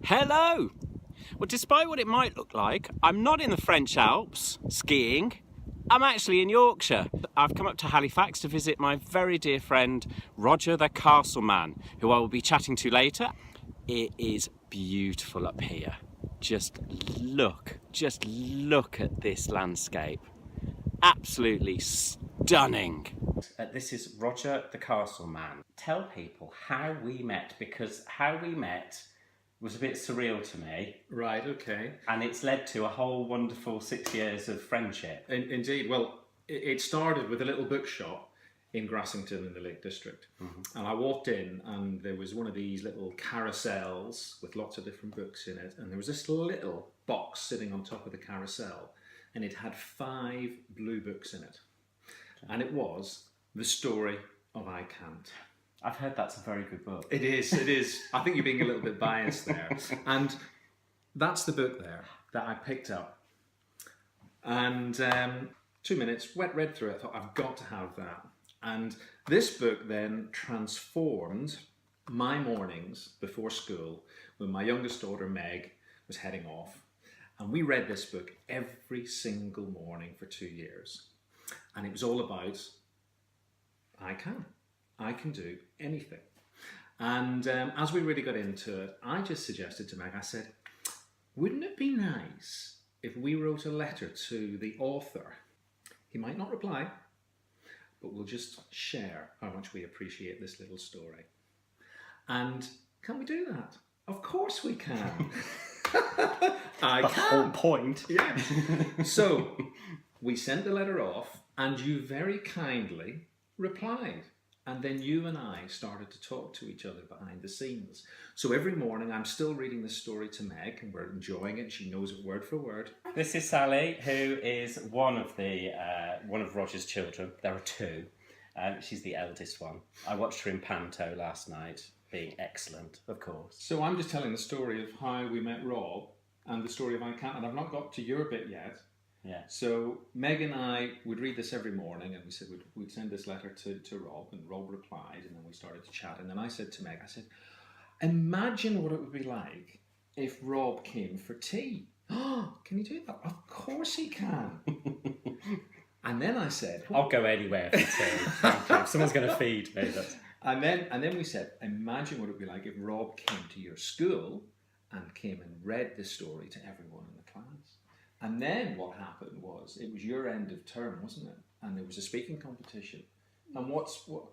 Hello! Well, despite what it might look like, I'm not in the French Alps skiing. I'm actually in Yorkshire. I've come up to Halifax to visit my very dear friend Roger the Castle Man, who I will be chatting to later. It is beautiful up here. Just look at this landscape. Absolutely stunning. This is Roger the Castle Man. Tell people how we met, because how we met was a bit surreal to me. Right, okay. And it's led to a whole wonderful 6 years of friendship. Indeed. Well, it started with a little bookshop in Grassington in the Lake District. And I walked in and there was one of these little carousels with lots of different books in it. And there was this little box sitting on top of the carousel. And it had 5 blue books in it. And it was The Story of I Can't. I've heard that's a very good book. It is. I think you're being a little bit biased there. And that's the book there that I picked up. And 2 minutes, read through it. I thought, I've got to have that. And this book then transformed my mornings before school when my youngest daughter, Meg, was heading off. And we read this book every single morning for 2 years. And it was all about, I can do anything. And as we really got into it, I just suggested to Meg, I said, wouldn't it be nice if we wrote a letter to the author? He might not reply, but we'll just share how much we appreciate this little story. And can we do that? Of course we can. I can. The whole point. Yeah. So we sent the letter off and you very kindly replied. And then you and I started to talk to each other behind the scenes. So every morning I'm still reading this story to Meg and we're enjoying it. She knows it word for word. This is Sally, who is one of Roger's children. There are 2. She's the eldest one. I watched her in Panto last night, being excellent, of course. So I'm just telling the story of how we met Rob and the story of I Can't, and I've not got to your bit yet. Yeah. So Meg and I would read this every morning, and we said we'd send this letter to Rob, and Rob replied, and then we started to chat. And then I said to Meg, I said, imagine what it would be like if Rob came for tea. Oh, can you do that? Of course he can. And then I said, I'll go anywhere for tea. Thank you. Someone's going to feed me. And then we said, imagine what it would be like if Rob came to your school and came and read this story to everyone in the class. And then what happened was, it was your end of term, wasn't it? And there was a speaking competition. And what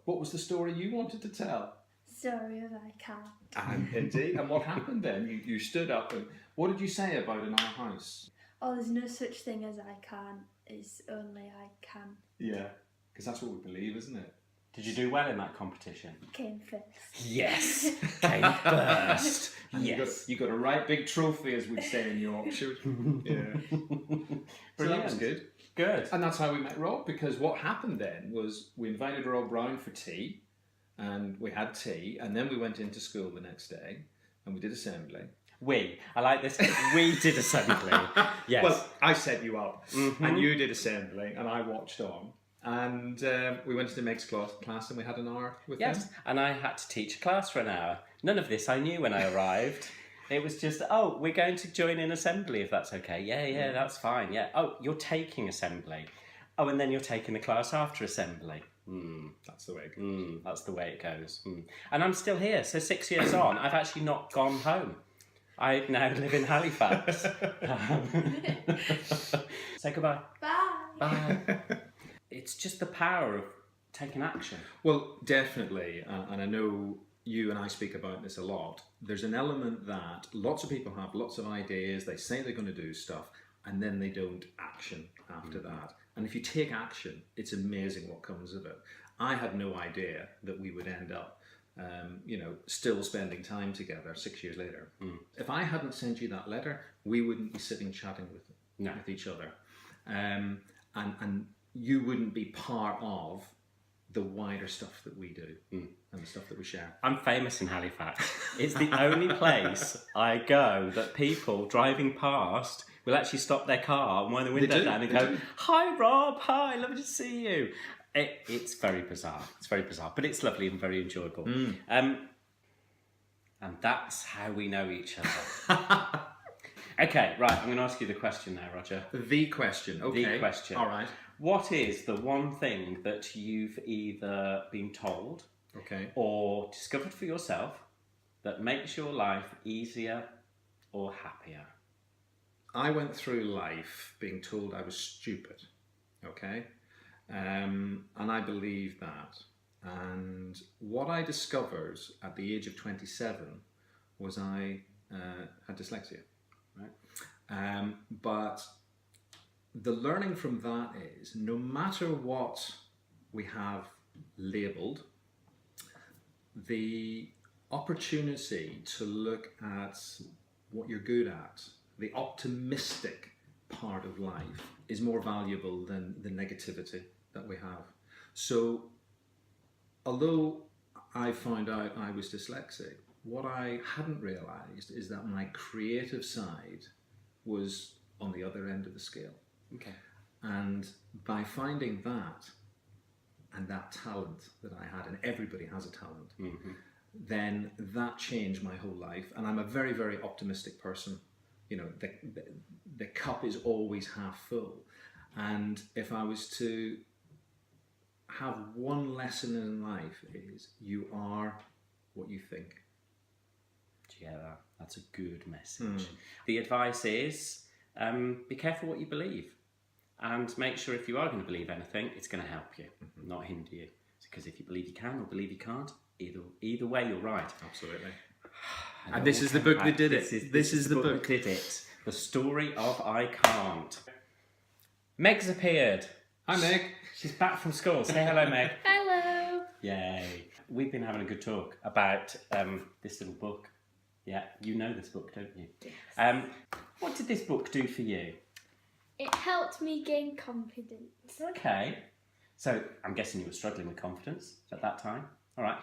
was the story you wanted to tell? Story of I Can't. And indeed. And what happened then? You stood up and what did you say about In Our House? Oh, there's no such thing as I can't. It's only I can. Yeah, because that's what we believe, isn't it? Did you do well in that competition? Came first. Yes! Came first! And Yes! you got a right big trophy, as we'd say in Yorkshire. Yeah. So that was good. Good. And that's how we met Rob, because what happened then was we invited Rob round for tea, and we had tea, and then we went into school the next day, and we did assembly. I like this. We did assembly. Yes. Well, I set you up, and you did assembly, and I watched on. And we went to Meg's class and we had an hour with them. Yes, and I had to teach a class for an hour. None of this I knew when I arrived. It was just, we're going to join in assembly if that's okay. Yeah, that's fine. Yeah. Oh, you're taking assembly. Oh, and then you're taking the class after assembly. That's the way it goes. That's the way it goes. And I'm still here. So 6 years on, I've actually not gone home. I now live in Halifax. Say goodbye. Bye. Bye. It's just the power of taking action. Well, definitely, and I know you and I speak about this a lot. There's an element that lots of people have lots of ideas, they say they're going to do stuff, and then they don't action after that. And if you take action, it's amazing what comes of it. I had no idea that we would end up still spending time together 6 years later. If I hadn't sent you that letter, we wouldn't be sitting chatting with each other. And you wouldn't be part of the wider stuff that we do and the stuff that we share. I'm famous in Halifax. It's the only place I go that people driving past will actually stop their car and wind the window down and go, "Hi Rob, hi, lovely to see you." It's very bizarre. It's very bizarre, but it's lovely and very enjoyable. And that's how we know each other. Okay, right, I'm going to ask you the question now, Roger. The question, okay. The question. All right. What is the one thing that you've either been told Okay. or discovered for yourself that makes your life easier or happier? I went through life being told I was stupid, okay? And I believed that. And what I discovered at the age of 27 was I had dyslexia. Right? But the learning from that is no matter what we have labelled, the opportunity to look at what you're good at, the optimistic part of life, is more valuable than the negativity that we have. So although I found out I was dyslexic, what I hadn't realised is that my creative side was on the other end of the scale. Okay. And by finding that, and that talent that I had, and everybody has a talent, then that changed my whole life. And I'm a very, very optimistic person. You know, the cup is always half full. And if I was to have one lesson in life, is you are what you think. Do you get that? That's a good message. The advice is be careful what you believe, and make sure if you are going to believe anything, it's going to help you, not hinder you. Because if you believe you can or believe you can't, either way, you're right. Absolutely. And this is the book that did it. This is the book that did it. The story of I Can't. Meg's appeared. Hi, Meg. She's back from school. Say hello, Meg. Hello. Yay. We've been having a good talk about this little book. Yeah, you know this book, don't you? Yes. What did this book do for you? It helped me gain confidence. Okay. So I'm guessing you were struggling with confidence at that time. All right.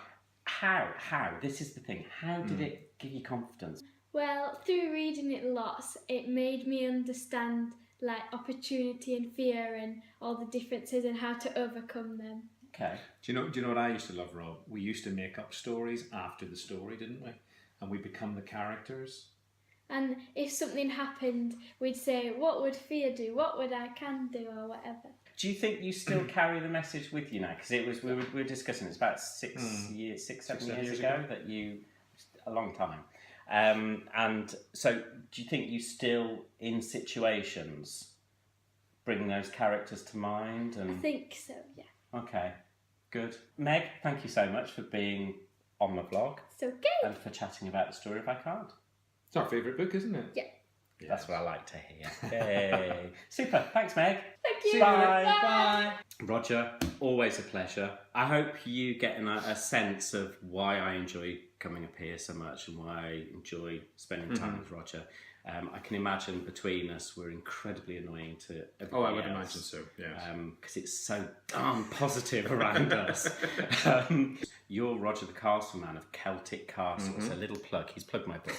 How? This is the thing. How did it give you confidence? Well, through reading it lots, it made me understand like opportunity and fear and all the differences and how to overcome them. Okay. Do you know what I used to love, Rob? We used to make up stories after the story, didn't we? And we become the characters. And if something happened, we'd say, what would fear do? What would I can do or whatever? Do you think you still carry the message with you now? Because it was we were discussing it's about 7 years ago that you, a long time. And so, do you think you still, in situations, bring those characters to mind? And I think so, yeah. Okay, good. Meg, thank you so much for being on the vlog. It's okay. And for chatting about the story of I Can't. It's our favourite book, isn't it? Yeah. That's what I like to hear. Hey. Super. Thanks, Meg. Thank you. Bye. Bye. Roger, always a pleasure. I hope you get a sense of why I enjoy coming up here so much and why I enjoy spending time with Roger. I can imagine between us we're incredibly annoying to everybody Oh, I would else. imagine so, yes. Because it's so darn positive around us. You're Roger the Castle Man of Celtic Castles. A little plug. He's plugged my book.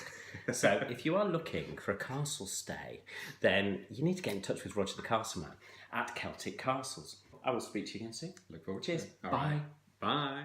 So if you are looking for a castle stay, then you need to get in touch with Roger the Castle Man at Celtic Castles. I will speak to you again soon. Look forward Cheers. to it. All Bye. right. Bye.